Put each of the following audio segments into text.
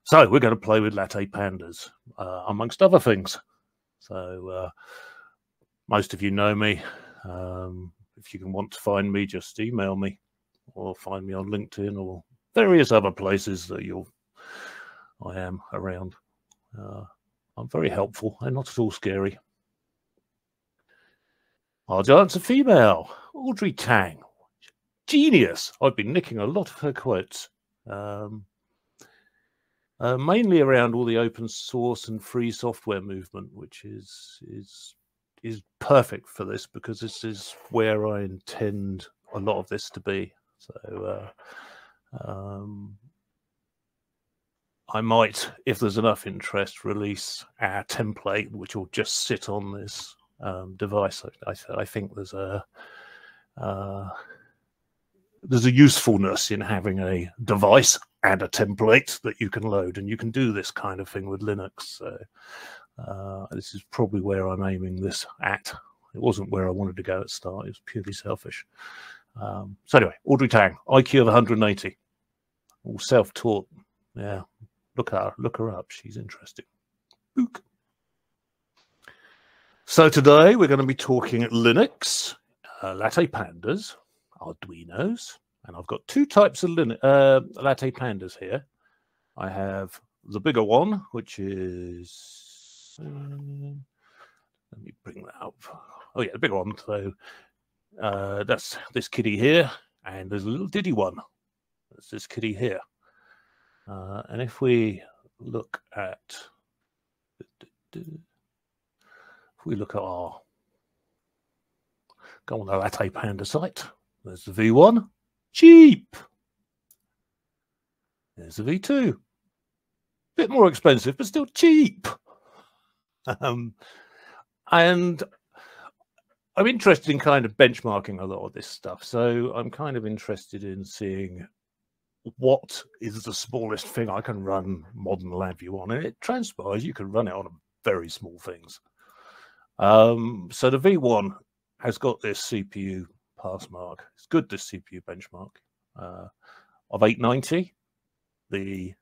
So we're going to play with LattePandas, amongst other things. So most of you know me. If you want to find me, just email me or find me on LinkedIn or various other places that I am around. I'm very helpful and not at all scary. Our giant's a female, Audrey Tang. Genius. I've been nicking a lot of her quotes. Mainly around all the open source and free software movement, which is perfect for this, because this is where I intend a lot of this to be. So I might, if there's enough interest, release our template, which will just sit on this device. I think there's a usefulness in having a device and a template that you can load, and you can do this kind of thing with Linux. So this is probably where I'm aiming this at. It wasn't where I wanted to go at the start. It was purely selfish. So anyway, Audrey Tang, IQ of 180, all self-taught. Yeah, look her up. She's interesting. Book. So today we're going to be talking Linux, LattePandas, Arduinos, and I've got two types of LattePandas here. I have the bigger one, which is let me bring that up. Oh yeah, the bigger one. So that's this kitty here, and there's a little diddy one. That's this kitty here. And if we look at our go on the LattePanda site, there's the V1, cheap. There's the V2, bit more expensive, but still cheap. And I'm interested in kind of benchmarking a lot of this stuff. So I'm kind of interested in seeing what is the smallest thing I can run modern LabVIEW on. And it transpires you can run it on very small things. So the V1 has got this CPU pass mark. It's good, this CPU benchmark of 890. The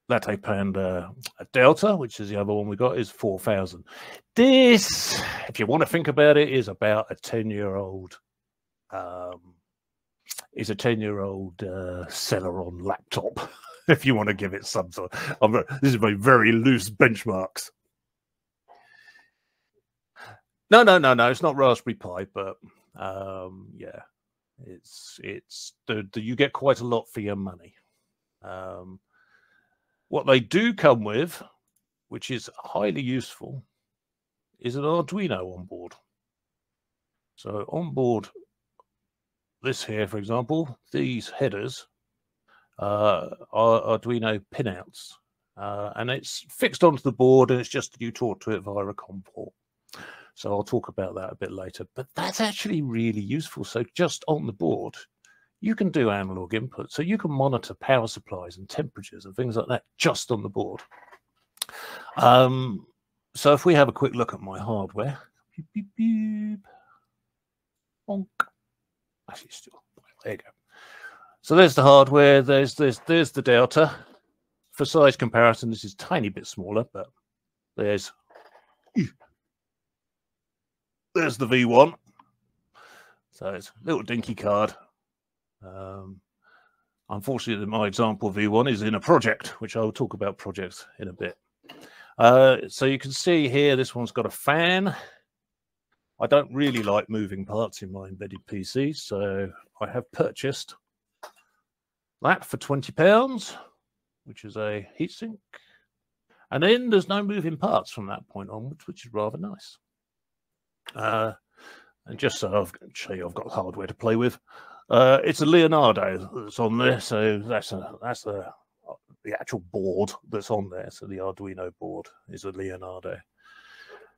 LattePanda Delta, which is the other one we got, is 4000. This, if you want to think about it, is about a 10-year-old Celeron laptop, if you want to give it some sort. This is my very loose benchmarks. No, it's not Raspberry Pi, but yeah, it's you get quite a lot for your money. What they do come with, which is highly useful, is an Arduino on board. So on board this here, for example, these headers are Arduino pinouts, and it's fixed onto the board, and it's just you talk to it via a COM port. So I'll talk about that a bit later, but that's actually really useful. So just on the board, you can do analog input. So you can monitor power supplies and temperatures and things like that just on the board. So if we have a quick look at my hardware, beep, beep, beep. Bonk. Actually, still, there you go. So there's the hardware. There's the Delta. For size comparison, this is a tiny bit smaller, but there's the V1. So it's a little dinky card. Unfortunately, my example V1 is in a project, which I will talk about projects in a bit. So you can see here, this one's got a fan. I don't really like moving parts in my embedded PC, so I have purchased that for £20, which is a heatsink. And then there's no moving parts from that point onwards, which is rather nice. And just so I've show you, I've got hardware to play with. It's a Leonardo that's on there, so that's the actual board that's on there. So the Arduino board is a Leonardo.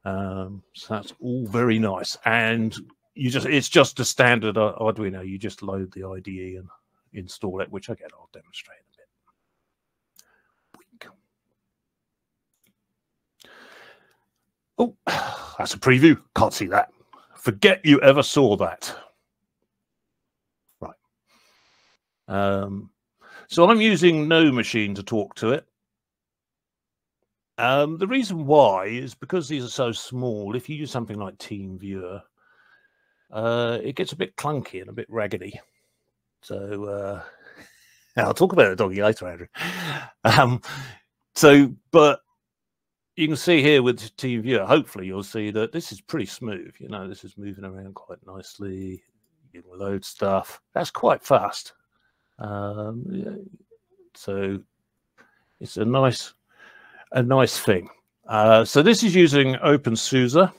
So that's all very nice, and it's just a standard Arduino. You just load the IDE and install it, which again I'll demonstrate in a bit. Oh, that's a preview. Can't see that. Forget you ever saw that. Right. So I'm using No Machine to talk to it. The reason why is because these are so small. If you use something like TeamViewer, it gets a bit clunky and a bit raggedy. So I'll talk about the doggy later, Andrew. But you can see here with TeamViewer, hopefully you'll see that this is pretty smooth. You know, this is moving around quite nicely. You can load stuff. That's quite fast. Yeah. So it's a nice thing. So this is using OpenSUSE.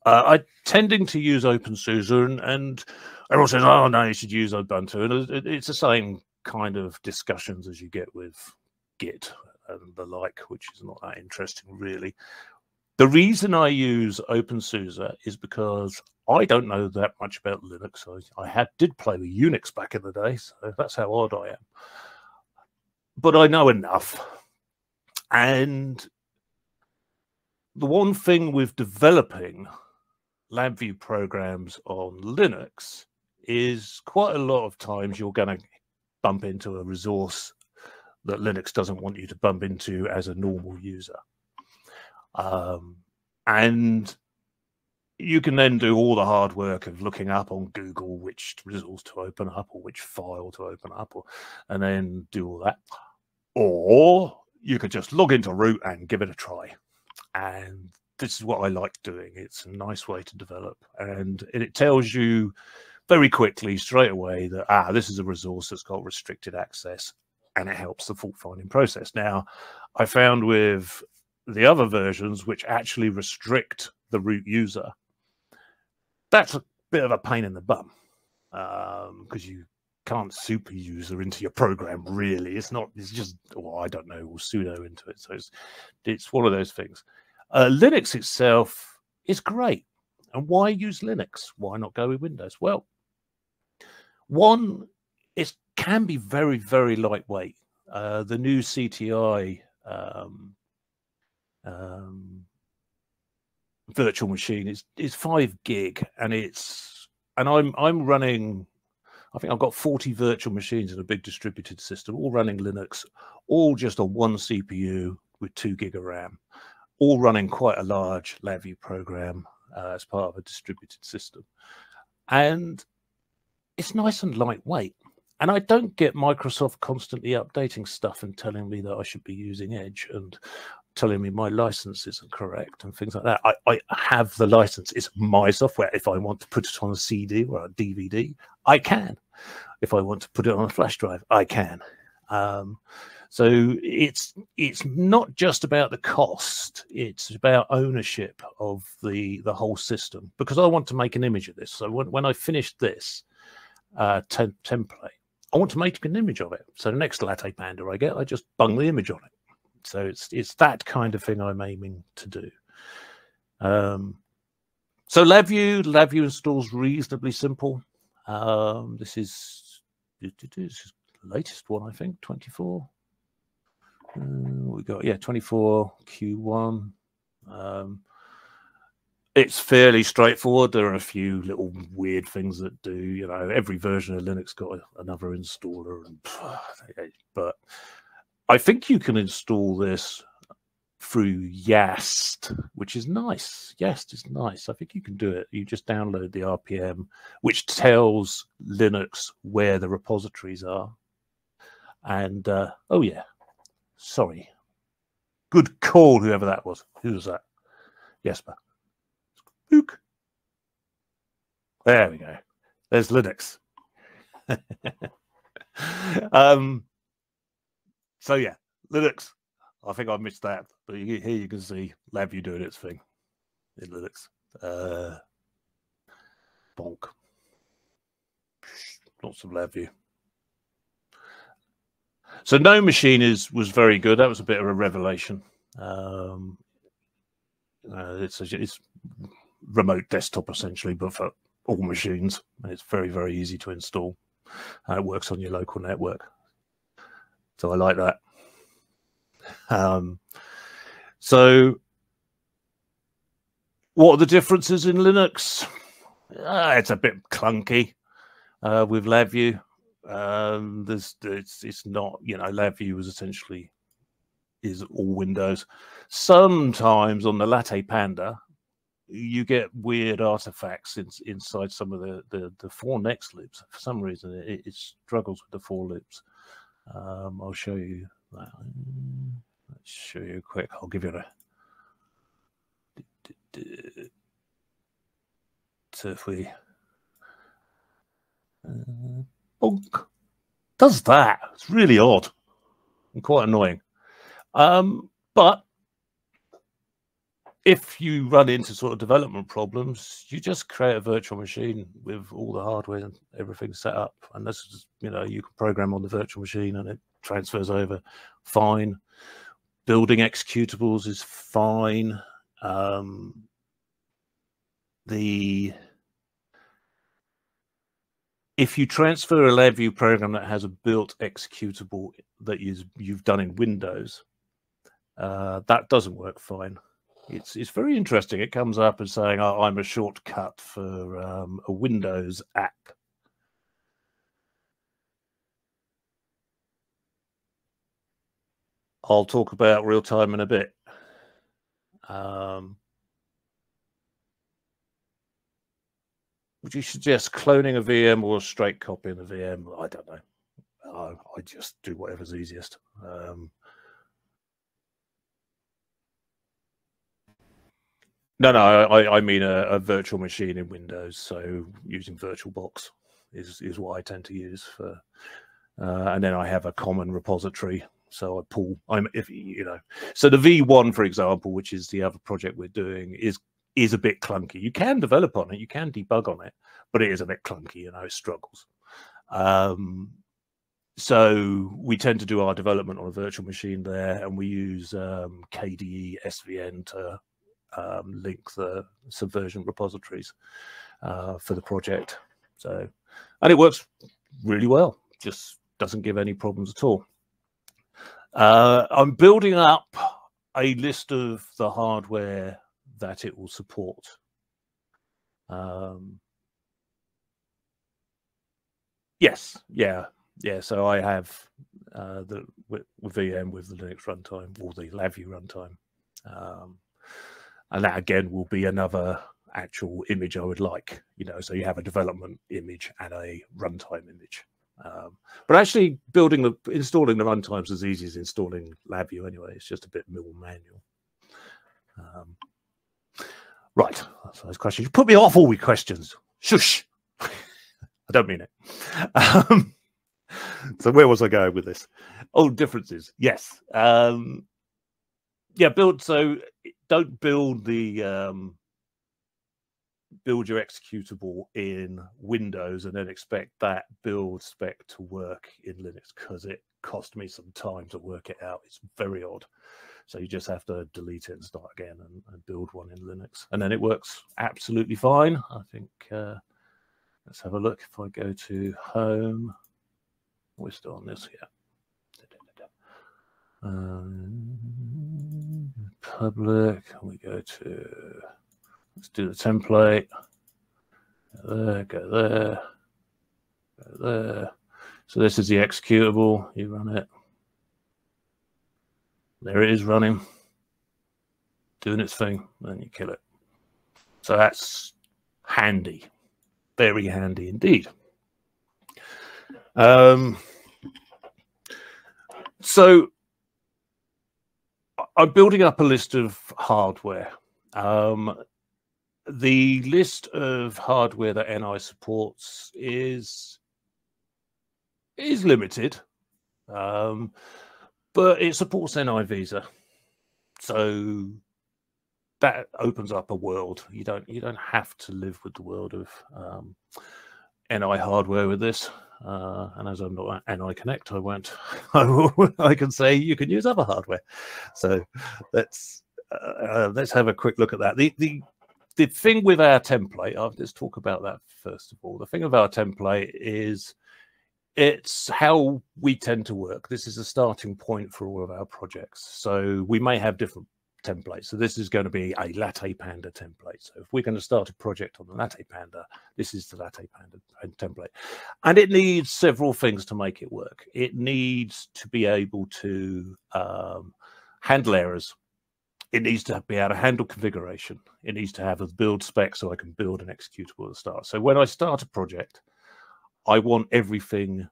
I'm tending to use OpenSUSE, and everyone says, "Oh no, you should use Ubuntu," and it's the same kind of discussions as you get with Git and the like, which is not that interesting, really. The reason I use OpenSUSE is because I don't know that much about Linux. I did play with Unix back in the day, so that's how odd I am. But I know enough. And the one thing with developing LabVIEW programs on Linux is quite a lot of times you're going to bump into a resource that Linux doesn't want you to bump into as a normal user. And you can then do all the hard work of looking up on Google which resource to open up or which file to open up, and then do all that. Or you could just log into root and give it a try. And this is what I like doing. It's a nice way to develop. And it tells you very quickly, straight away, that, this is a resource that's got restricted access, and it helps the fault finding process. Now, I found with the other versions, which actually restrict the root user, that's a bit of a pain in the bum, because you can't super user into your program, really. It's just, well, I don't know, or sudo into it. So it's one of those things. Linux itself is great. And why use Linux? Why not go with Windows? Well, one, it can be very, very lightweight. The new CTI virtual machine is 5 gig, and I'm running, I think I've got 40 virtual machines in a big distributed system, all running Linux, all just on one CPU with 2 gig of RAM, all running quite a large LabVIEW program as part of a distributed system. And it's nice and lightweight. And I don't get Microsoft constantly updating stuff and telling me that I should be using Edge and telling me my license isn't correct and things like that. I have the license. It's my software. If I want to put it on a CD or a DVD, I can. If I want to put it on a flash drive, I can. So it's not just about the cost. It's about ownership of the whole system, because I want to make an image of this. So when I finish this template, I want to make an image of it. So the next LattePanda I get, I just bung the image on it. So it's that kind of thing I'm aiming to do. So LabVIEW installs reasonably simple. This is the latest one, I think, 24. We got, yeah, 24 Q1. It's fairly straightforward. There are a few little weird things that do, you know, every version of Linux got another installer, but I think you can install this through Yast, which is nice. Yast is nice. I think you can do it. You just download the RPM, which tells Linux where the repositories are. And oh yeah, sorry. Good call, whoever that was. Who was that? Jesper. Book. There we go. There's Linux. So yeah, Linux. I think I missed that, but here you can see LabVIEW doing its thing in Linux. Bonk. Lots of LabVIEW. So No Machine was very good. That was a bit of a revelation. It's remote desktop essentially, but for all machines, and it's very, very easy to install. It works on your local network, so I like that. So what are the differences in Linux? It's a bit clunky with LabVIEW. It's not, you know, LabVIEW is all Windows. Sometimes on the LattePanda, you get weird artifacts inside some of the four next loops. For some reason, it struggles with the for loops. I'll show you that. Let's show you quick. I'll give you so if we bonk, does that? It's really odd and quite annoying. But if you run into sort of development problems, you just create a virtual machine with all the hardware and everything set up, and this is, you know, you can program on the virtual machine and it transfers over fine. Building executables is fine. If you transfer a LabVIEW program that has a built executable that you've done in Windows, that doesn't work fine. It's very interesting. It comes up and saying, oh, I'm a shortcut for a Windows app. I'll talk about real time in a bit. Would you suggest cloning a VM or a straight copying a VM? I don't know. I just do whatever's easiest. No, I mean a virtual machine in Windows. So using VirtualBox is what I tend to use for, and then I have a common repository. So I pull. So the V1, for example, which is the other project we're doing, is a bit clunky. You can develop on it, you can debug on it, but it is a bit clunky. You know, it struggles. So we tend to do our development on a virtual machine there, and we use KDE SVN to link the Subversion repositories for the project. So, and it works really well. Just doesn't give any problems at all. I'm building up a list of the hardware that it will support. Yes, yeah. So I have the VM with the Linux runtime or the LabVIEW runtime, and that again will be another actual image I would like. You know, so you have a development image and a runtime image. But actually, installing the runtimes is as easy as installing LabVIEW anyway. It's just a bit more manual. Right, that's those questions. You put me off all with questions. Shush. I don't mean it. So where was I going with this? Oh, differences. Yes. Yeah, so don't build build your executable in Windows and then expect that build spec to work in Linux, because it cost me some time to work it out. It's very odd. So you just have to delete it and start again and build one in Linux. And then it works absolutely fine. I think, let's have a look. If I go to home, we're still on this here. Public, we go to, let's do the template. Go there. So this is the executable. You run it. There it is running, doing its thing, and you kill it. So that's handy, very handy indeed. So I'm building up a list of hardware. The list of hardware that NI supports is limited, but it supports NI Visa, so that opens up a world. You don't have to live with the world of NI hardware with this. And as I'm not at NI Connect, I won't. I can say you can use other hardware. So let's have a quick look at that. The thing with our template, let's talk about that first of all. The thing with our template is it's how we tend to work. This is a starting point for all of our projects. So we may have different template. So this is going to be a LattePanda template. So if we're going to start a project on the LattePanda, this is the LattePanda template. And it needs several things to make it work. It needs to be able to handle errors. It needs to be able to handle configuration. It needs to have a build spec so I can build an executable at the start. So when I start a project, I want everything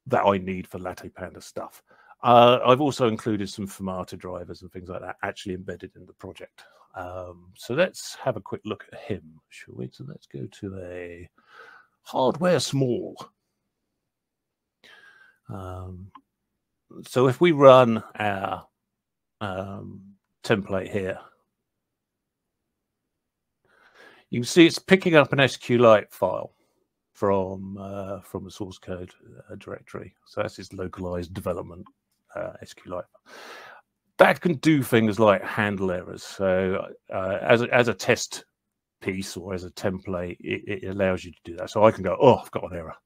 that I need for LattePanda stuff. I've also included some Fermata drivers and things like that actually embedded in the project. So let's have a quick look at him, shall we? So let's go to a hardware small. So if we run our template here, you can see it's picking up an SQLite file from the source code directory. So that's its localized development SQLite. That can do things like handle errors. So as a test piece or as a template, it allows you to do that. So I can go, oh, I've got an error.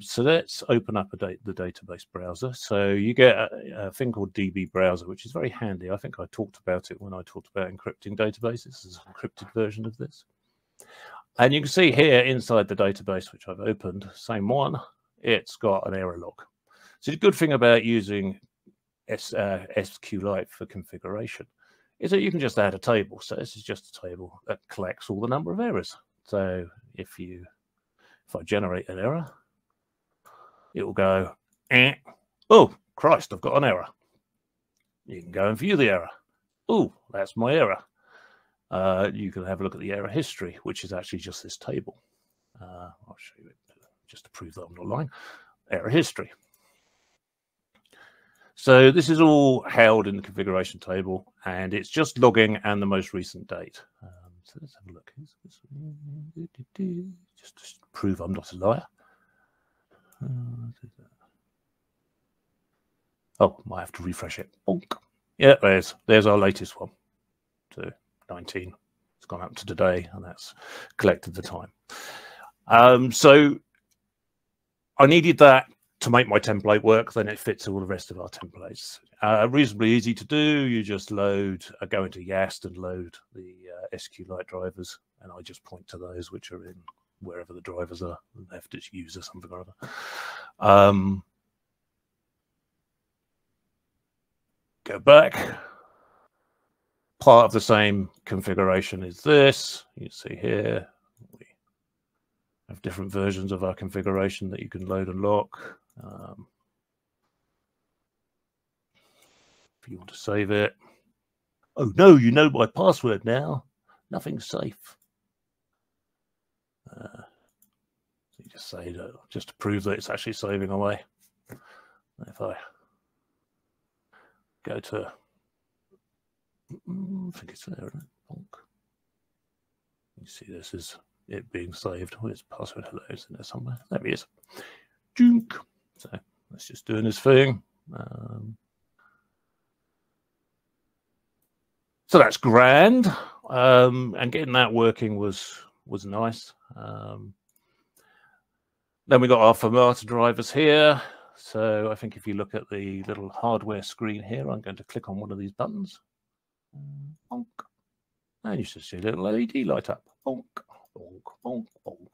So let's open up the database browser. So you get a thing called DB browser, which is very handy. I think I talked about it when I talked about encrypting databases. This is an encrypted version of this. And you can see here inside the database, which I've opened, same one, it's got an error log. So the good thing about using SQLite for configuration is that you can just add a table. So this is just a table that collects all the number of errors. So if I generate an error, it will go, oh, Christ, I've got an error. You can go and view the error. Oh, that's my error. You can have a look at the error history, which is actually just this table. I'll show you it just to prove that I'm not lying. Error history. So this is all held in the configuration table, and it's just logging and the most recent date. So let's have a look. Just to prove I'm not a liar. Oh, might have to refresh it. Bonk. Yeah, there's our latest one. So 19. It's gone up to today, and that's collected the time. So I needed that to make my template work. Then it fits all the rest of our templates. Reasonably easy to do. You just go into YAST and load the SQLite drivers, and I just point to those which are in wherever the drivers are, left as user something or other. Go back. Part of the same configuration is this. You see here, we have different versions of our configuration that you can load and lock. If you want to save it. Oh no, you know my password now. Nothing's safe. You just say that just to prove that it's actually saving away. If I go to, I think it's there, isn't it? You see this is it being saved. Where's password? Hello, is in there somewhere? There he is. Junk. So that's just doing his thing. So that's grand. And getting that working was nice. Then we got our Fermata drivers here. So I think if you look at the little hardware screen here, I'm going to click on one of these buttons. Bonk. And you should see a little LED light up. Bonk, bonk, bonk, bonk.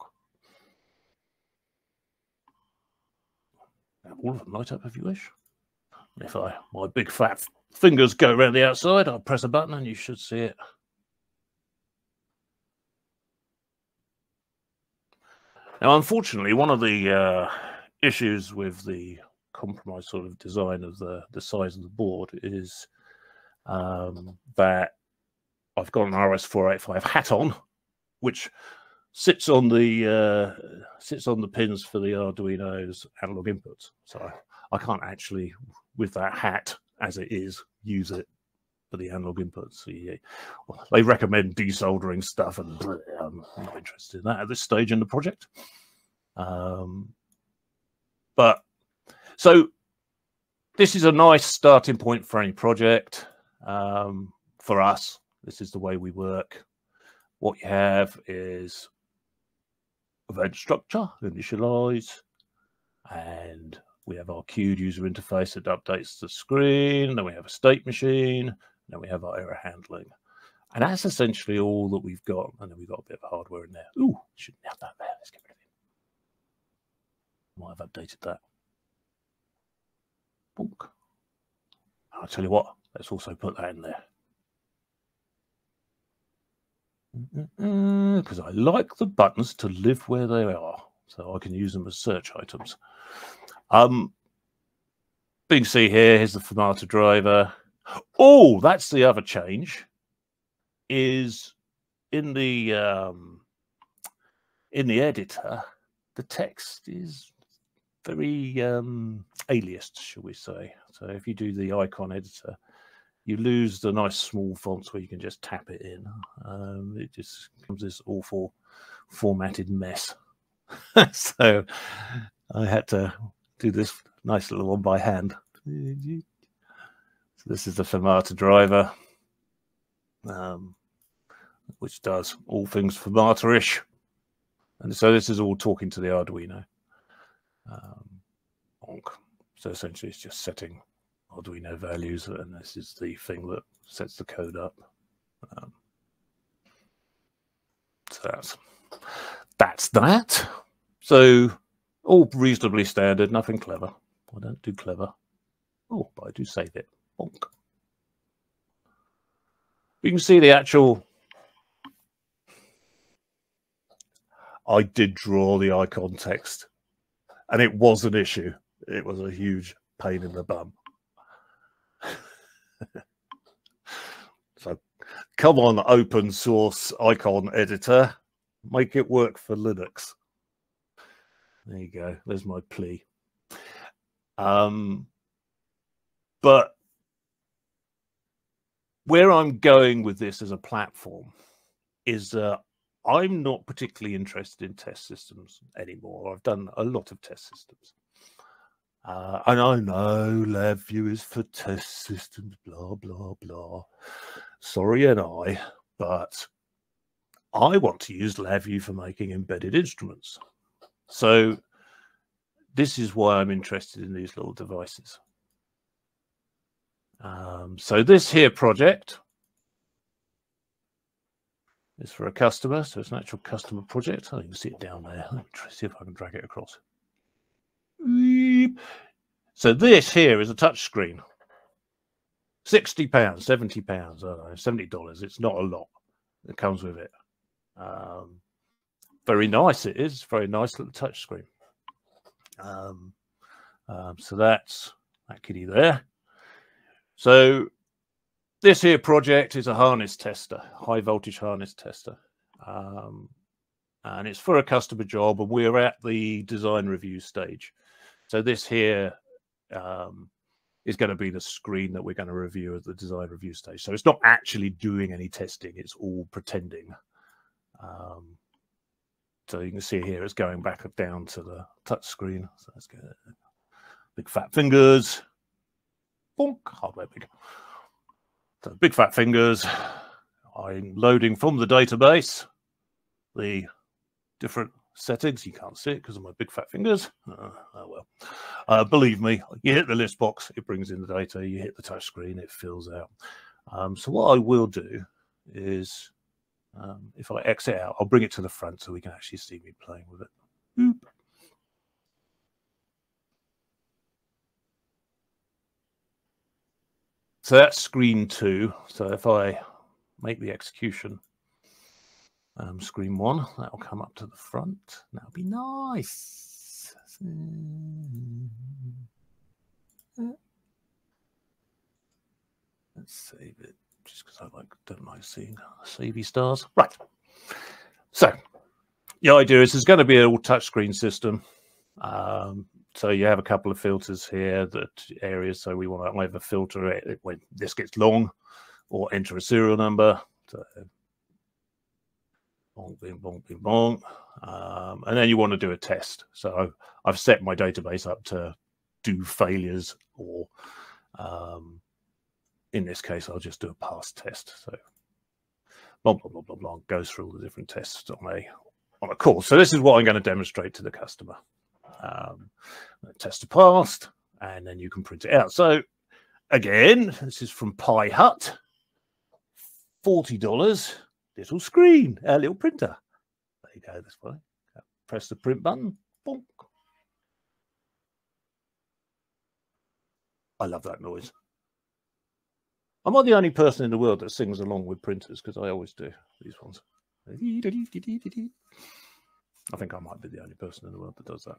Now, all of them light up if you wish. If my big fat fingers go around the outside, I'll press a button and you should see it. Now, unfortunately, one of the issues with the compromise sort of design of the size of the board is that I've got an RS485 hat on, which sits on the pins for the Arduino's analog inputs. So I can't actually, with that hat as it is, use it for the analog inputs. So yeah, well, they recommend desoldering stuff, and I'm not interested in that at this stage in the project. But so this is a nice starting point for any project. For us, this is the way we work. What you have is event structure, initialize, and we have our queued user interface that updates the screen. Then we have a state machine, Then we have our error handling. And that's essentially all that we've got. And then we've got a bit of hardware in there. Ooh, shouldn't have that there. Let's get rid of it. Might have updated that. Bonk. I'll tell you what, let's also put that in there. Because I like the buttons to live where they are, so I can use them as search items. You can see here, here's the Fermata driver. Oh, that's the other change. Is in the editor, the text is very aliased, shall we say. So if you do the icon editor, you lose the nice small fonts where you can just tap it in. It just becomes this awful formatted mess. So I had to do this nice little one by hand. So this is the Fermata driver, which does all things Fermata-ish. And so this is all talking to the Arduino. So essentially it's just setting Arduino values, and this is the thing that sets the code up. So that's that. So all reasonably standard, nothing clever. I don't do clever. Oh, but I do save it. Bonk. You can see the actual. I did draw the icon text, and it was an issue. It was a huge pain in the bum. So come on, open source icon editor, make it work for Linux. There you go. There's my plea. But where I'm going with this as a platform is I'm not particularly interested in test systems anymore. I've done a lot of test systems. And I know LabVIEW is for test systems, blah, blah, blah. Sorry, and but I want to use LabVIEW for making embedded instruments. So this is why I'm interested in these little devices. So this here project is for a customer. So it's an actual customer project. I can see it down there. Let me try to see if I can drag it across. So this here is a touch screen. £60, £70, I don't know, $70. It's not a lot that comes with it. Very nice it is. Very nice little touch screen. So that's that kitty there. So this here project is a harness tester, high voltage harness tester. And it's for a customer job, and we're at the design review stage. So this here is going to be the screen that we're going to review at the design review stage. So it's not actually doing any testing. It's all pretending. So you can see here it's going back down to the touch screen. So let's get big fat fingers. Bonk, hardware big. So big fat fingers. I'm loading from the database the different settings. You can't see it because of my big fat fingers. Oh well. Believe me, you hit the list box, it brings in the data. You hit the touch screen, it fills out. So what I will do is, if I exit out, I'll bring it to the front so we can actually see me playing with it. Boop. So that's screen 2. So if I make the execution screen 1, that'll come up to the front. That'll be nice. Let's save it, just because I don't like seeing savey stars. Right. So the idea is there's going to be an all touchscreen system. So you have a couple of filters here, areas. So we want to either filter it when this gets long, or enter a serial number. So bong, bing, bong, bing, bong. And then you want to do a test. So I've set my database up to do failures, or in this case, I'll just do a pass test. So blah, blah, blah, blah, blah, goes through all the different tests on a course. So this is what I'm going to demonstrate to the customer. Test passed, and then you can print it out. So again, this is from Pi Hut. $40, little screen, a little printer. There you go, this way. Press the print button. Bonk. I love that noise. I'm not the only person in the world that sings along with printers, because I always do these ones. I think I might be the only person in the world that does that.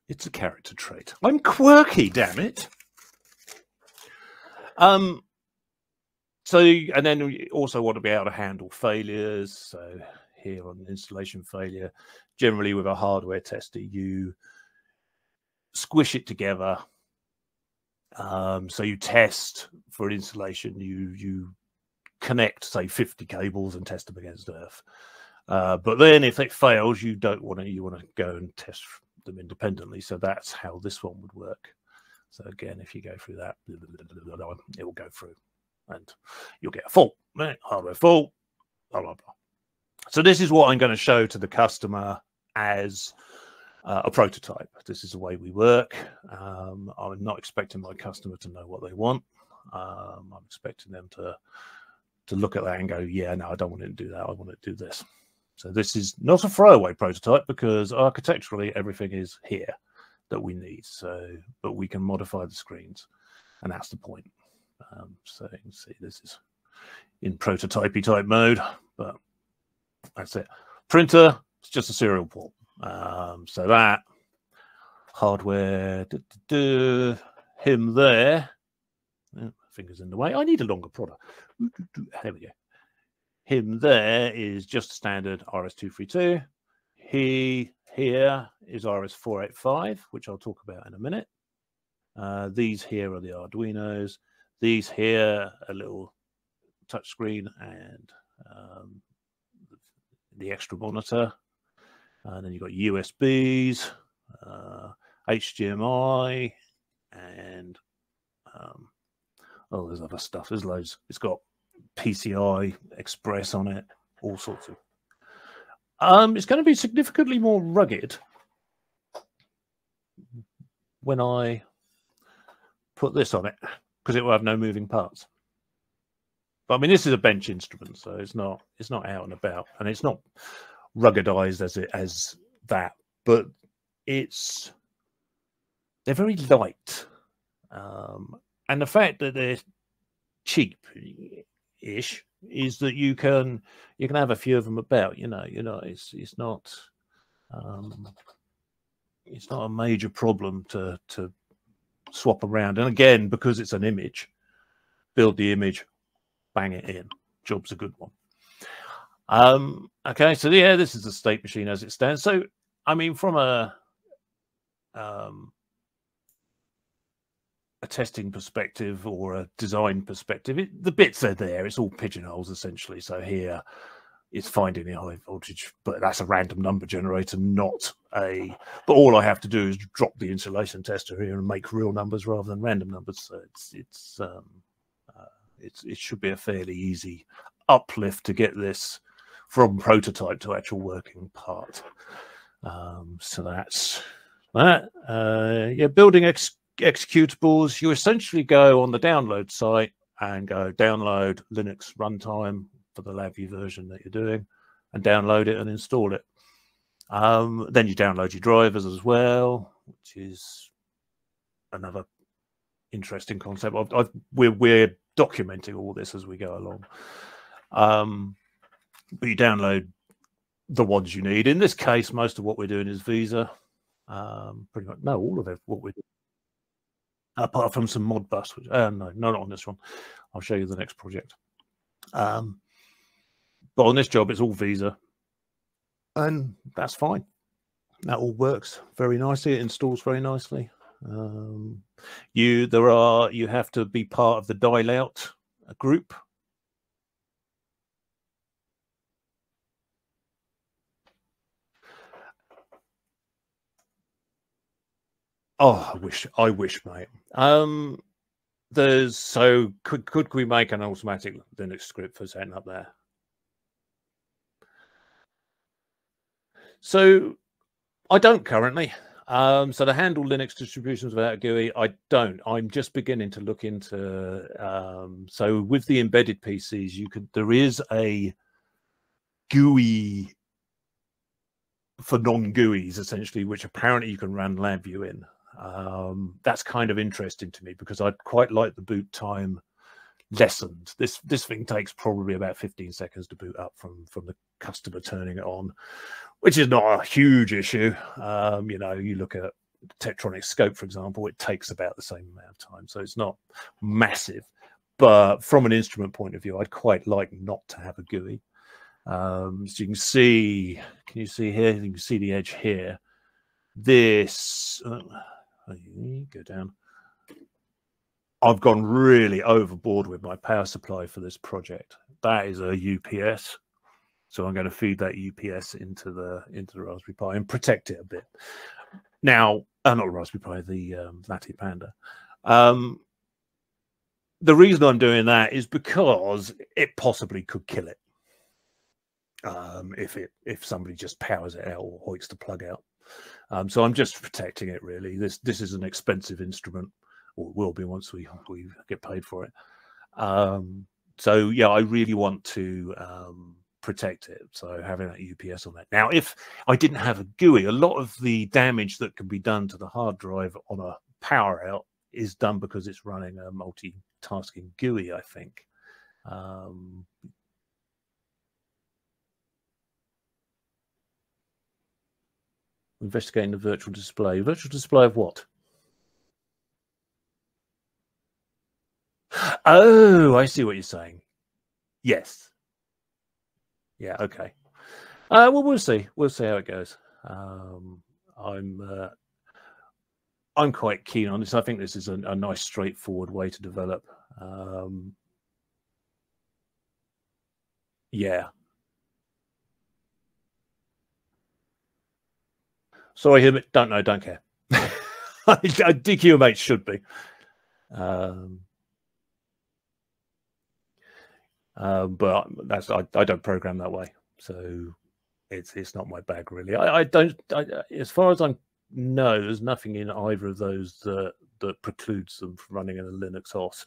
It's a character trait. I'm quirky, damn it. So, and then we also want to be able to handle failures. So here on installation failure, generally with a hardware tester, you squish it together. So you test for an installation, you connect, say, 50 cables and test them against Earth. But then if it fails, you want to go and test them independently. So that's how this one would work. So again, if you go through that, it will go through and you'll get a fault, hardware fault, blah, blah, blah. So this is what I'm going to show to the customer as a prototype. This is the way we work. I'm not expecting my customer to know what they want. I'm expecting them to look at that and go, yeah, no, I don't want it to do that. I want it to do this. So this is not a throwaway prototype, because architecturally everything is here that we need. So, but we can modify the screens, and that's the point. So you can see this is in prototypey type mode, but that's it. Printer, it's just a serial port. So that hardware, him there, fingers in the way. I need a longer product. There we go. Him there is just standard RS-232. He here is RS-485, which I'll talk about in a minute. These here are the Arduinos. These here, a little touchscreen and the extra monitor. And then you've got USBs, HDMI, and oh, there's other stuff. There's loads. It's got PCI Express on it, all sorts of. It's going to be significantly more rugged when I put this on it, because it will have no moving parts. But I mean, this is a bench instrument, so it's not out and about, and it's not ruggedized as that, but they're very light, and the fact that they're cheap-ish is that you can have a few of them about. It's not a major problem to swap around. And again, because it's an image, build the image, bang it in. Job's a good one. Okay, so yeah, this is the state machine as it stands. So I mean, from a testing perspective or a design perspective, the bits are there. It's all pigeonholes essentially. So here it's finding the high voltage, but that's a random number generator, not a. But all I have to do is drop the insulation tester here and make real numbers rather than random numbers. So it should be a fairly easy uplift to get this from prototype to actual working part. So that's that. Yeah, building executables. You essentially go on the download site and go download Linux runtime for the LabVIEW version that you're doing, and download it and install it. Then you download your drivers as well, which is another interesting concept. We're documenting all this as we go along. But you download the ones you need. In this case, most of what we're doing is Visa. Pretty much, no, all of it. What we do, apart from some Modbus. Which, no, not on this one. I'll show you the next project. But on this job, it's all Visa, and that's fine. That all works very nicely. It installs very nicely. You have to be part of the dial out group. Oh, I wish, mate. Could we make an automatic Linux script for setting up there? So I don't currently. So to handle Linux distributions without a GUI, I don't. I'm just beginning to look into. So with the embedded PCs, there is a GUI for non-GUIs essentially, which apparently you can run LabVIEW in. That's kind of interesting to me because I'd quite like the boot time lessened. This thing takes probably about 15 seconds to boot up from the customer turning it on, which is not a huge issue. You know, you look at Tektronix Scope, for example, it takes about the same amount of time, so it's not massive. But from an instrument point of view, I'd quite like not to have a GUI. So you can see, can you see here? You can see the edge here. This, go down. I've gone really overboard with my power supply for this project. That is a UPS. So I'm going to feed that UPS into the Raspberry Pi and protect it a bit. Now, not the Raspberry Pi, the LattePanda. The reason I'm doing that is because it possibly could kill it if somebody just powers it out or hoiks the plug out. So I'm just protecting it really. This is an expensive instrument, or it will be once we get paid for it. So yeah, I really want to protect it. So having that UPS on that. Now, if I didn't have a GUI, a lot of the damage that can be done to the hard drive on a power out is done because it's running a multitasking GUI, I think. Investigating the virtual display. Virtual display of what? Oh, I see what you're saying. Yes. Yeah, okay. Well, we'll see. We'll see how it goes. I'm quite keen on this. I think this is a nice, straightforward way to develop. Yeah. Sorry, Himmett. Don't know. Don't care. DQMH should be. But that's I don't program that way, so it's not my bag really. I don't. As far as I know, there's nothing in either of those that precludes them from running in a Linux OS.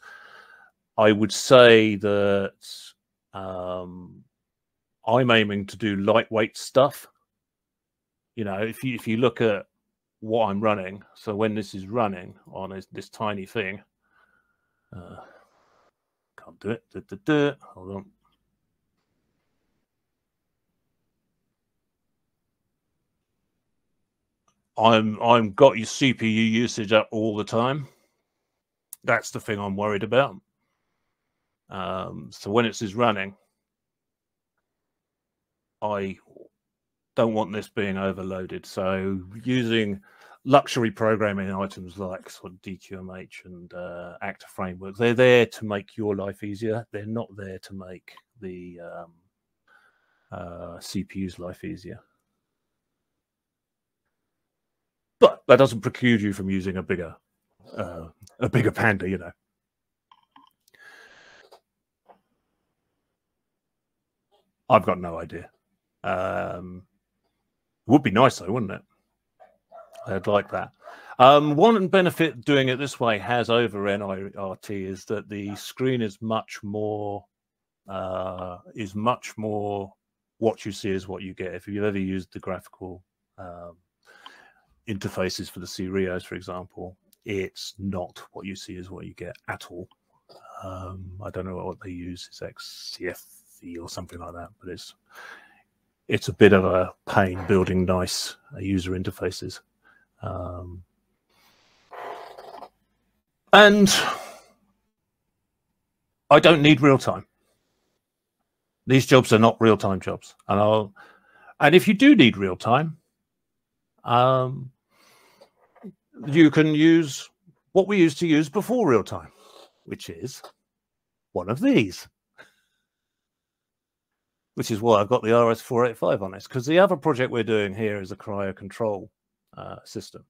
I would say that I'm aiming to do lightweight stuff. You know, if you look at what I'm running, so when this is running on this tiny thing, can't do it. Hold on. I'm got your CPU usage up all the time. That's the thing I'm worried about. So when it is running, I don't want this being overloaded. So using luxury programming items like sort of DQMH and Actor frameworks, they're there to make your life easier. They're not there to make the CPU's life easier. But that doesn't preclude you from using a bigger Panda, you know. I've got no idea. It would be nice though, wouldn't it? I'd like that. One benefit doing it this way has over NIRT is that the screen is much more what you see is what you get. If you've ever used the graphical interfaces for the C-RIOs, for example, it's not what you see is what you get at all. I don't know what they use. It's XCFE or something like that, but it's a bit of a pain building nice user interfaces. And I don't need real time. These jobs are not real time jobs, and if you do need real time, you can use what we used to use before real time, which is one of these. Which is why I've got the RS485 on this, because the other project we're doing here is a cryo control system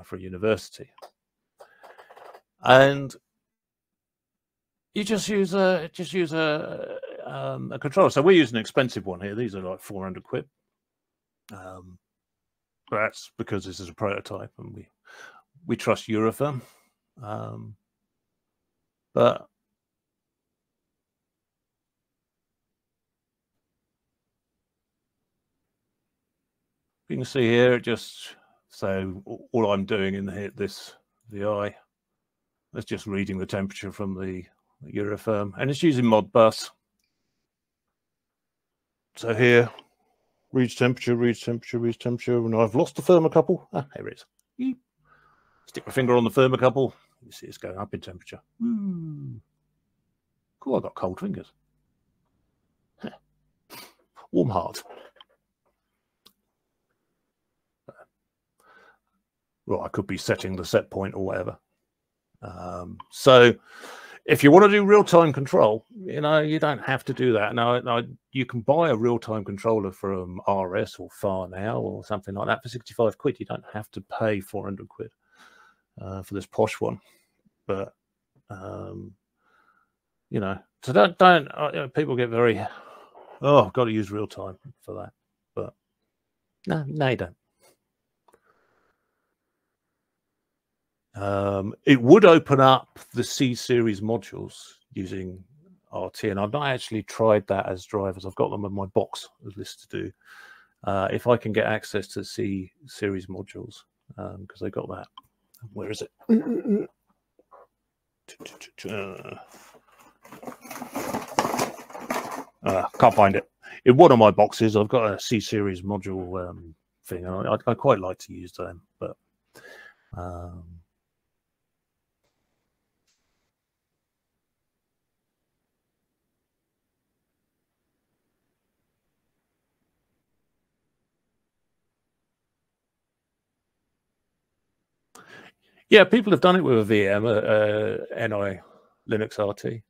for a university, and you just use a controller. So we're using an expensive one here. These are like 400 quid, that's because this is a prototype, and we trust Eurofirm. But you can see here, it just, so all I'm doing in the VI, it's just reading the temperature from the Eurofirm, and it's using Modbus. So here, reads temperature, and I've lost the thermocouple. Ah, here it is. Stick my finger on the thermocouple. You see it's going up in temperature. Cool, I've got cold fingers. Warm heart. Well, I could be setting the set point or whatever. So if you want to do real-time control, you know, you don't have to do that. Now you can buy a real-time controller from RS or Farnow or something like that for 65 quid. You don't have to pay 400 quid for this posh one. But, you know, so don't people get very, oh, I've got to use real-time for that. But no, you don't. It would open up the C series modules using RT, and I've not actually tried that as drivers. I've got them in my box as list to do. If I can get access to C series modules, because they got that. Where is it? Can't find it. In one of my boxes, I've got a C series module thing. I quite like to use them, but yeah, people have done it with a VM, NI Linux RT.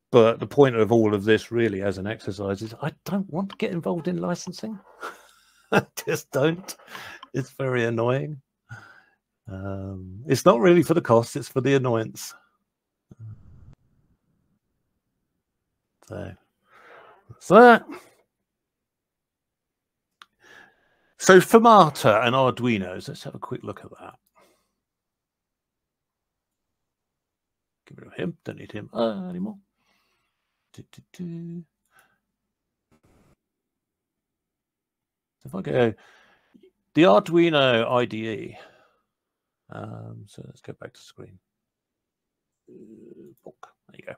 But the point of all of this really as an exercise is I don't want to get involved in licensing. I just don't. It's very annoying. It's not really for the cost, it's for the annoyance. So that. So Fermata and Arduinos, let's have a quick look at that. Get rid of him, don't need him anymore. So if I go, the Arduino IDE, so let's go back to screen. There you go.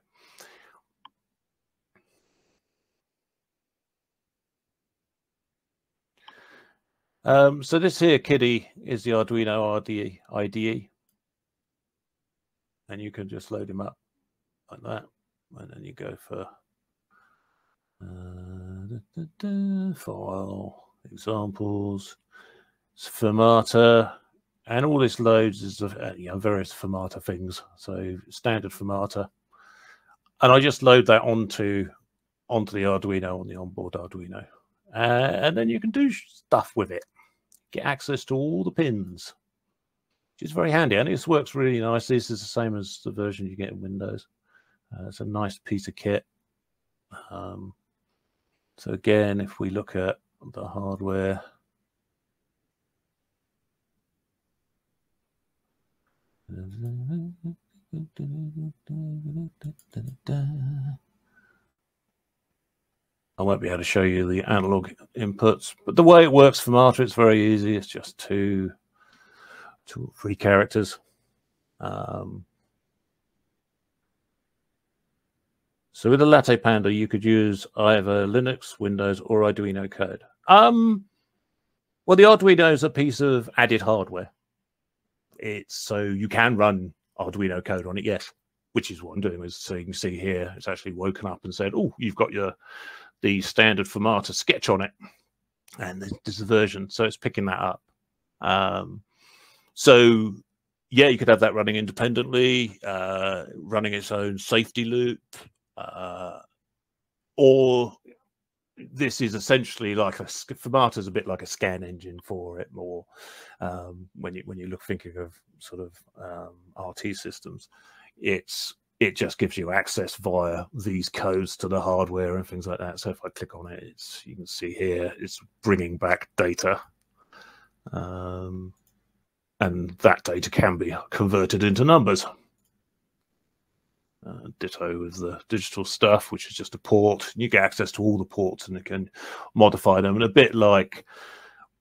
So this here kiddie is the Arduino IDE, and you can just load him up like that, and then you go for file examples, Fermata, and all this loads is various Fermata things. So standard Fermata, and I just load that onto the Arduino, on the onboard Arduino, and then you can do stuff with it. Get access to all the pins, which is very handy, and this works really nice. This is the same as the version you get in Windows. It's a nice piece of kit. So again, if we look at the hardware, I won't be able to show you the analog inputs, but the way it works for Fermata, it's very easy. It's just two or three characters. So with the LattePanda, you could use either Linux, Windows, or Arduino code. Well, the Arduino is a piece of added hardware. So you can run Arduino code on it, yes, which is what I'm doing. So you can see here, it's actually woken up and said, oh, you've got the standard Fermata sketch on it, and there's a version, so it's picking that up. So yeah, you could have that running independently, running its own safety loop, or this is essentially like Fermata is a bit like a scan engine for it, more when you thinking of sort of RT systems. It's it just gives you access via these codes to the hardware and things like that. So if I click on it, you can see here, it's bringing back data. And that data can be converted into numbers. Ditto with the digital stuff, which is just a port. You get access to all the ports and you can modify them. And a bit like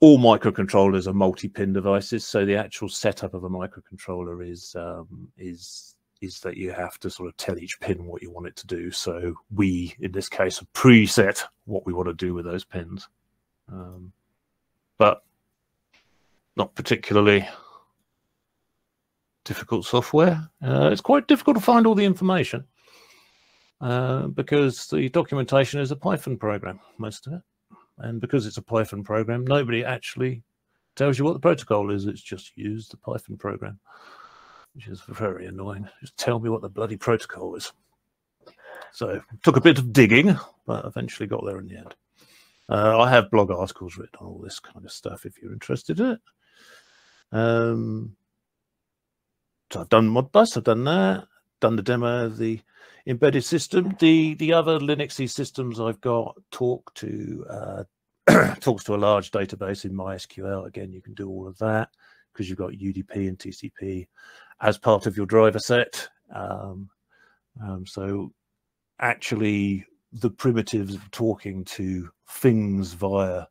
all microcontrollers are multi-pin devices, so the actual setup of a microcontroller is that you have to sort of tell each pin what you want it to do. So we, in this case, have preset what we want to do with those pins, but not particularly difficult software. It's quite difficult to find all the information because the documentation is a Python program, most of it. And because it's a Python program, nobody actually tells you what the protocol is. It's just used the Python program, which is very annoying. Just tell me what the bloody protocol is. So it took a bit of digging, but eventually got there in the end. I have blog articles written on all this kind of stuff if you're interested in it. So I've done Modbus, I've done that, done the demo of the embedded system. The other Linuxy systems I've got talk to talks to a large database in MySQL. Again, you can do all of that because you've got UDP and TCP as part of your driver set. So actually the primitives of talking to things via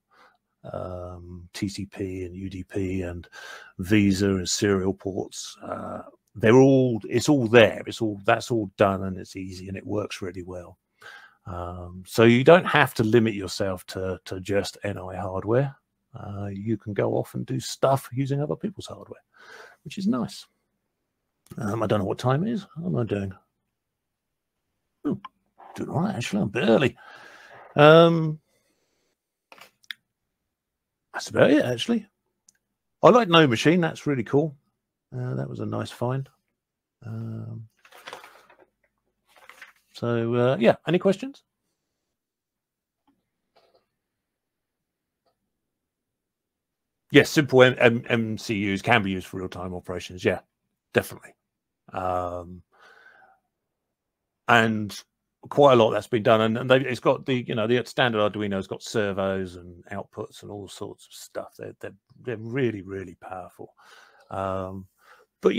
TCP and UDP and Visa and serial ports, it's all there. That's all done, and it's easy and it works really well. So you don't have to limit yourself to just NI hardware. You can go off and do stuff using other people's hardware, which is nice. I don't know what time it is. What am I doing? Oh, doing all right, actually. I'm a bit early. That's about it, actually. I like No Machine. That's really cool. That was a nice find. Yeah, any questions? Yes, simple MCUs can be used for real-time operations. Yeah, definitely. And quite a lot that's been done, and it's got the the standard Arduino's got servos and outputs and all sorts of stuff. They're really, really powerful. But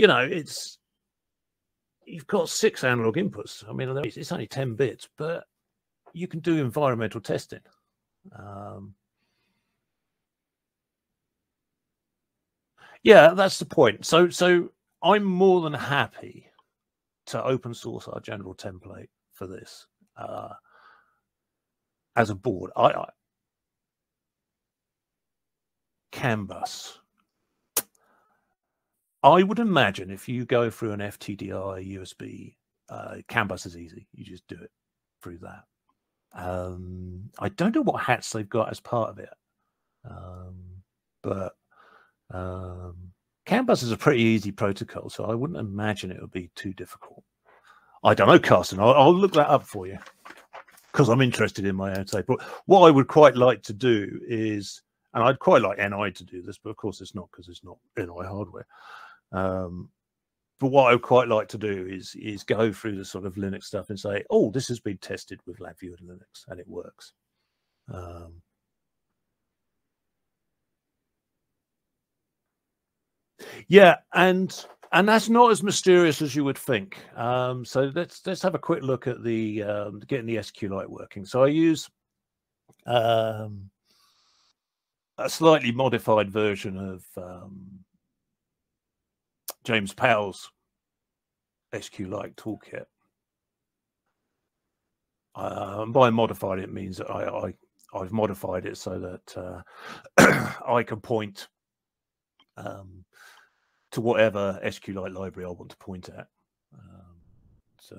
you've got 6 analog inputs. I mean, it's only 10 bits, but you can do environmental testing. Yeah, that's the point. So I'm more than happy to open source our general template for this as a board. CAN bus. I would imagine if you go through an FTDI USB, CAN bus is easy. You just do it through that. I don't know what hats they've got as part of it, but CAN bus is a pretty easy protocol, so I wouldn't imagine it would be too difficult. I don't know, Carsten. I'll look that up for you because I'm interested in my own sake. But what I would quite like to do is, and I'd quite like NI to do this, but of course it's not because it's not NI hardware. But what I would quite like to do is go through the sort of Linux stuff and say, oh, this has been tested with LabVIEW and Linux, and it works. Yeah, and that's not as mysterious as you would think. So let's have a quick look at the getting the SQLite working. So I use a slightly modified version of James Powell's SQLite toolkit. By modified, it means that I've modified it so that I can point to whatever SQLite library I want to point at. So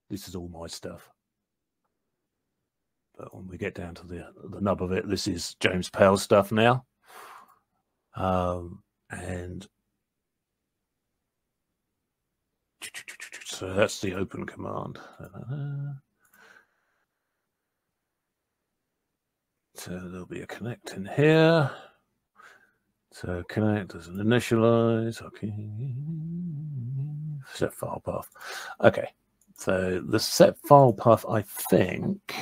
this is all my stuff. But when we get down to the nub of it, this is James Powell's stuff now. And so that's the open command. So there'll be a connect in here. So connect as an initialize. Okay. Set file path. Okay. So the set file path, I think,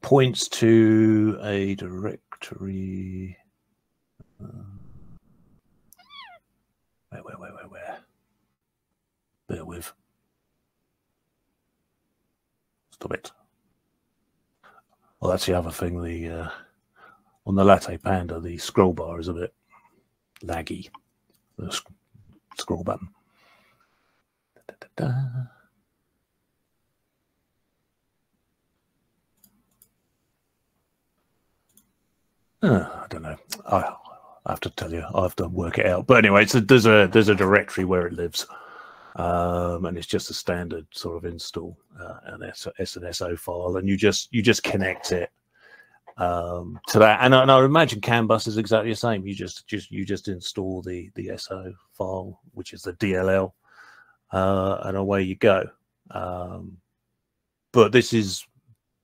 points to a directory. Where? Bear with. Stop it. Well, that's the other thing. The on the LattePanda, the scroll bar is a bit laggy. The scroll button. I don't know. I have to tell you. I have to work it out. But anyway, there's a directory where it lives, and it's just a standard sort of install, an SNSO file, and you just connect it to that. And I imagine CAN bus is exactly the same. You just install the SO file, which is the DLL, and away you go. But this is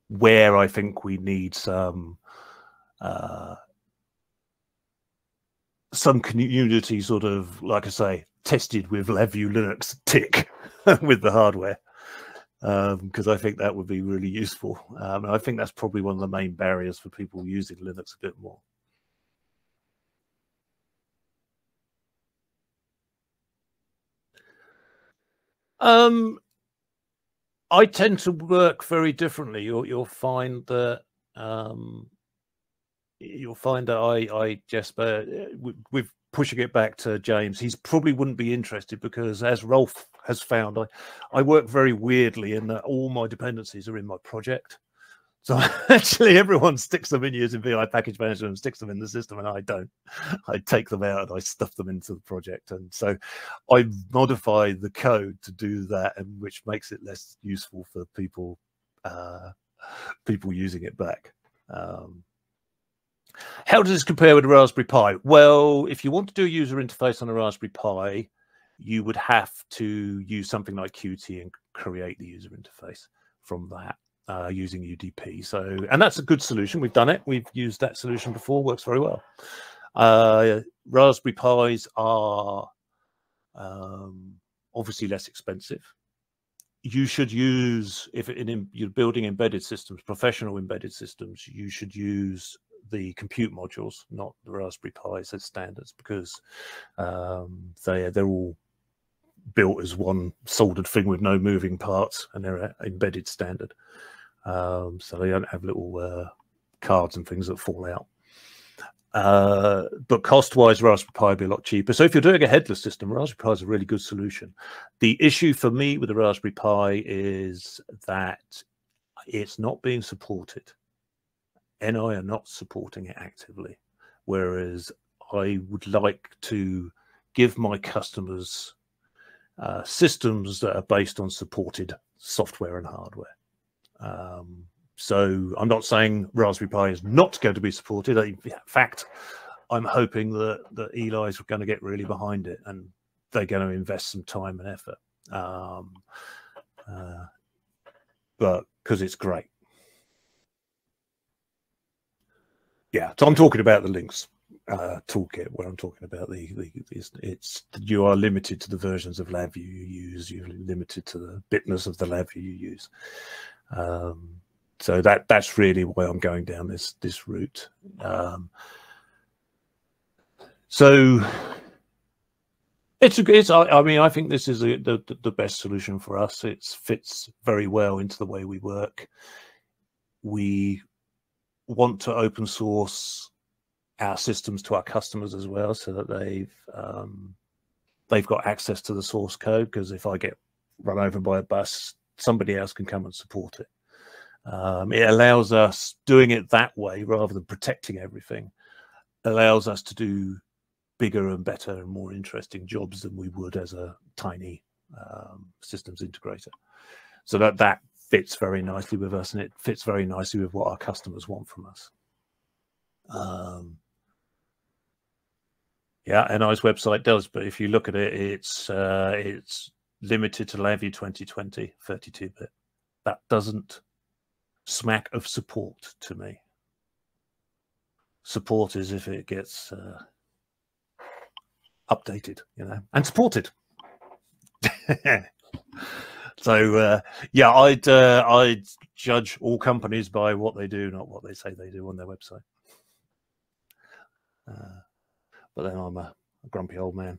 where I think we need some community sort of, like I say, tested with LabVIEW Linux tick with the hardware, because I think that would be really useful. I think that's probably one of the main barriers for people using Linux a bit more. I tend to work very differently. You'll find that I just with pushing it back to James, he's probably wouldn't be interested, because as Rolf has found, I work very weirdly in that all my dependencies are in my project. So actually everyone sticks them in using VI package manager and sticks them in the system, and I don't. I take them out and I stuff them into the project. And so I modify the code to do that, and which makes it less useful for people using it back. How does this compare with the Raspberry Pi? Well, if you want to do a user interface on a Raspberry Pi, you would have to use something like Qt and create the user interface from that using UDP. So, and that's a good solution. We've done it. We've used that solution before. Works very well. Raspberry Pis are obviously less expensive. You should use, if you're building embedded systems, professional embedded systems, you should use the compute modules, not the Raspberry Pis as standards, because they're all built as one soldered thing with no moving parts, and they're embedded standard. So they don't have little cards and things that fall out. But cost-wise, Raspberry Pi would be a lot cheaper. So if you're doing a headless system, Raspberry Pi is a really good solution. The issue for me with the Raspberry Pi is that it's not being supported. NI are not supporting it actively, whereas I would like to give my customers systems that are based on supported software and hardware. So I'm not saying Raspberry Pi is not going to be supported. In fact, I'm hoping that Eli's going to get really behind it, and they're going to invest some time and effort. But because it's great. Yeah, so I'm talking about the links toolkit, where I'm talking about you are limited to the versions of LabVIEW you use. You're limited to the bitness of the LabVIEW you use. So that's really why I'm going down this route. So I mean, I think this is the best solution for us. It fits very well into the way we work. We want to open source our systems to our customers as well, so that they've got access to the source code, because if I get run over by a bus, somebody else can come and support it. It allows us, doing it that way rather than protecting everything, allows us to do bigger and better and more interesting jobs than we would as a tiny systems integrator. So that fits very nicely with us, and it fits very nicely with what our customers want from us. Yeah, NI's website does, but if you look at it, it's limited to LabVIEW 2020 32-bit. That doesn't smack of support to me. Support is if it gets updated, you know, and supported. So yeah, I'd judge all companies by what they do, not what they say they do on their website. But then I'm a grumpy old man.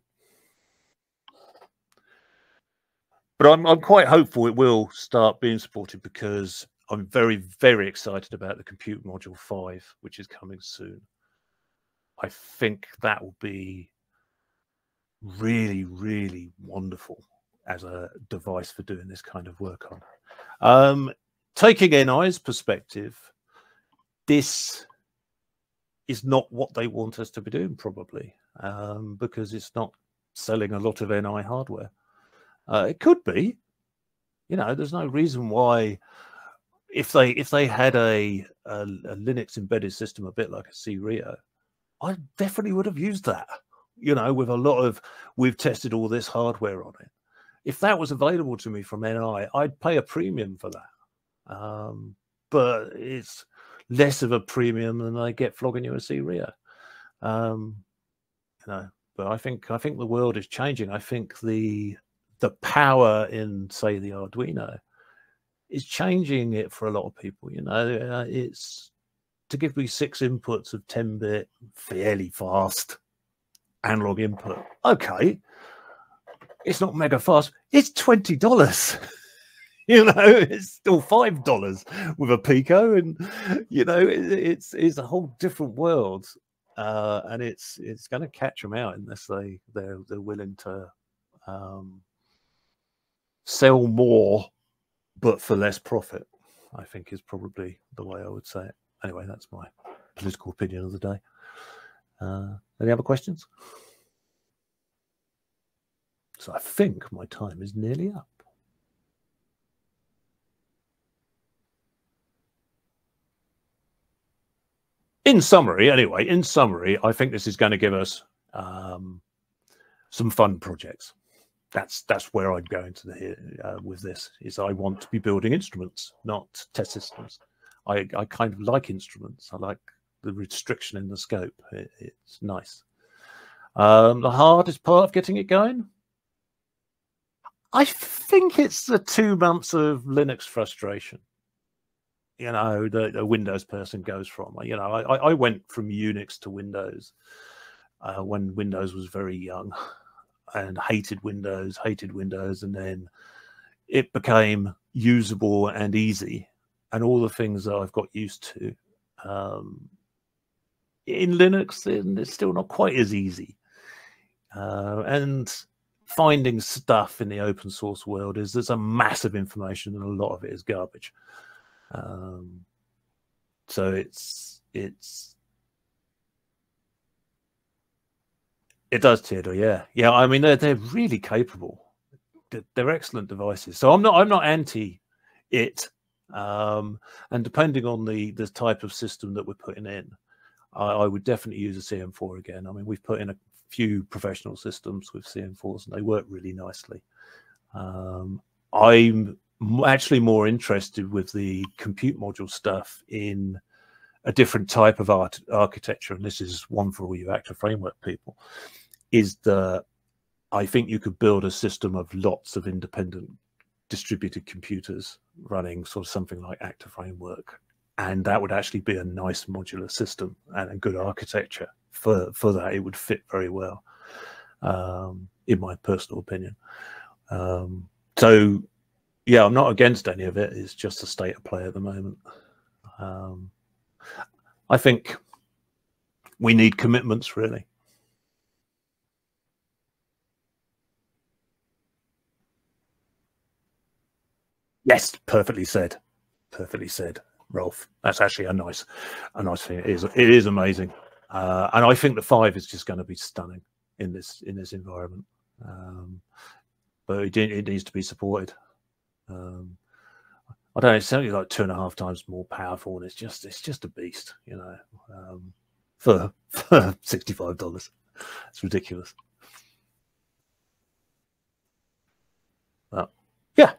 But I'm quite hopeful it will start being supported, because I'm very, very excited about the Compute Module 5, which is coming soon. I think that will be really, really wonderful as a device for doing this kind of work on. Taking NI's perspective, this is not what they want us to be doing, probably, because it's not selling a lot of NI hardware. It could be, you know, there's no reason why, if they had a Linux embedded system a bit like a C-Rio, I definitely would have used that, you know, with a lot of, we've tested all this hardware on it. If that was available to me from NI, I'd pay a premium for that. But it's less of a premium than I get flogging you a C-Rio. You know, but I think the world is changing. I think the power in, say, the Arduino is changing it for a lot of people. You know, it's to give me 6 inputs of 10-bit, fairly fast analog input. Okay, it's not mega fast. It's $20. You know, it's still $5 with a Pico, and you know, it's a whole different world, and it's going to catch them out unless they're willing to sell more, but for less profit. I think is probably the way I would say it. Anyway, that's my political opinion of the day. Any other questions? So I think my time is nearly up. In summary, anyway, I think this is going to give us some fun projects. That's where I'd go into with this. Is I want to be building instruments, not test systems. I kind of like instruments. I like the restriction in the scope. It's nice. The hardest part of getting it going, I think it's the 2 months of Linux frustration. You know, the Windows person goes from. You know, I went from Unix to Windows when Windows was very young, and hated Windows, and then it became usable and easy, and all the things that I've got used to. In Linux, it's still not quite as easy, and finding stuff in the open source world there's a massive information, and a lot of it is garbage. So it does, Theodore. Yeah. I mean, they're really capable. They're excellent devices. So I'm not anti it. And depending on the type of system that we're putting in, I would definitely use a CM4 again. I mean, we've put in a few professional systems with CM4s, and they work really nicely. I'm actually more interested with the compute module stuff in a different type of architecture, and this is one for all you active framework people, is that I think you could build a system of lots of independent distributed computers running sort of something like active framework, and that would actually be a nice modular system and a good architecture for that. It would fit very well, in my personal opinion. So yeah, I'm not against any of it. It's just a state of play at the moment. I think we need commitments, really. Yes, perfectly said. Perfectly said, Rolf. That's actually a nice thing. It is amazing, and I think the 5 is just going to be stunning in this environment. But it needs to be supported. I don't know, it's only like 2.5 times more powerful, and it's just a beast, you know, for $65. It's ridiculous. Well, yeah.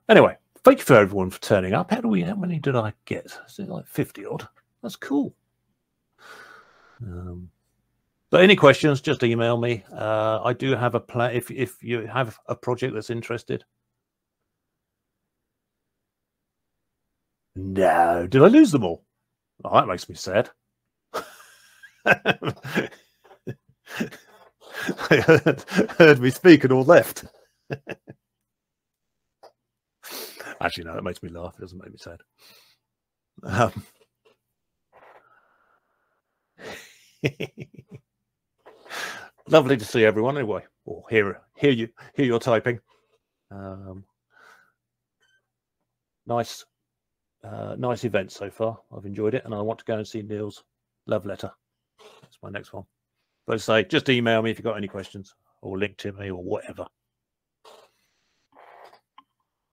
Anyway, thank you for everyone for turning up. How many did I get? Is it like 50 odd? That's cool. But any questions, just email me. I do have a plan. If you have a project that's interested. No, did I lose them all? Oh, that makes me sad. I heard me speak and all left. Actually, no, it makes me laugh. It doesn't make me sad. Lovely to see everyone anyway, or hear you're typing. Nice event so far. I've enjoyed it, and I want to go and see Neil's love letter. That's my next one. But say, just email me if you've got any questions, or link to me, or whatever.